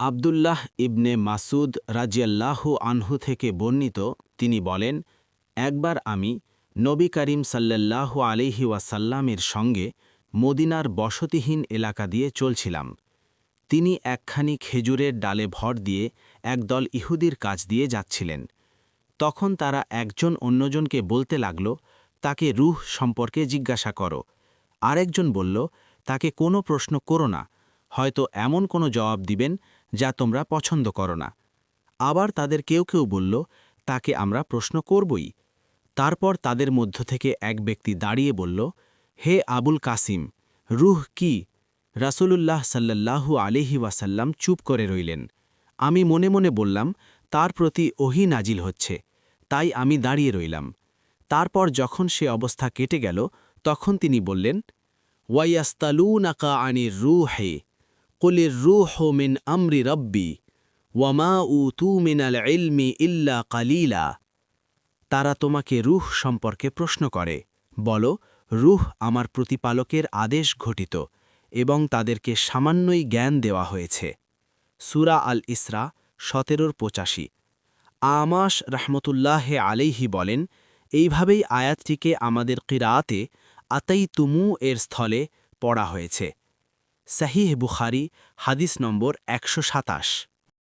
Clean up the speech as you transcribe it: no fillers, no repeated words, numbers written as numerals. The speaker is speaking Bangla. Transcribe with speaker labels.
Speaker 1: আবদুল্লাহ ইবনে মাসুদ রাজিয়াল্লাহু আনহু থেকে বর্ণিত, তিনি বলেন, একবার আমি নবী করিম সাল্লাল্লাহু আলাইহি ওয়াসাল্লামের সঙ্গে মদিনার বসতিহীন এলাকা দিয়ে চলছিলাম। তিনি একখানি খেজুরের ডালে ভর দিয়ে একদল ইহুদির কাছ দিয়ে যাচ্ছিলেন। তখন তারা একজন অন্যজনকে বলতে লাগল, তাকে রূহ সম্পর্কে জিজ্ঞাসা করো। আরেকজন বলল, তাকে কোনো প্রশ্ন করো না, হয়তো এমন কোনো জবাব দিবেন যা তোমরা পছন্দ করো না। আবার তাদের কেউ কেউ বলল, তাকে আমরা প্রশ্ন করবই। তারপর তাদের মধ্য থেকে এক ব্যক্তি দাঁড়িয়ে বলল, হে আবুল কাসিম, রূহ কি? রাসূলুল্লাহ সাল্লাল্লাহু আলাইহি ওয়াসাল্লাম চুপ করে রইলেন। আমি মনে মনে বললাম, তার প্রতি ওহী নাজিল হচ্ছে, তাই আমি দাঁড়িয়ে রইলাম। তারপর যখন সে অবস্থা কেটে গেল, তখন তিনি বললেন, ওয়াইয়াস্তালুনাকা আনির রূহে কুলির রূহু মিন আমরি রব্বি ওয়ামা উতু মিনাল ইলমি ইল্লা কালিলা। তারা তোমাকে রূহ সম্পর্কে প্রশ্ন করে, বলো, রূহ আমার প্রতিপালকের আদেশ ঘটিত এবং তাদেরকে সামান্যই জ্ঞান দেওয়া হয়েছে। সূরা আল ইসরা 17-85। আমাশ রহমতুল্লাহে আলাইহি বলেন, এইভাবেই আয়াতটিকে আমাদের কিরাআতে আতাইতুমু এর স্থলে পড়া হয়েছে। সহিহ বুখারী হাদিস নম্বর 127।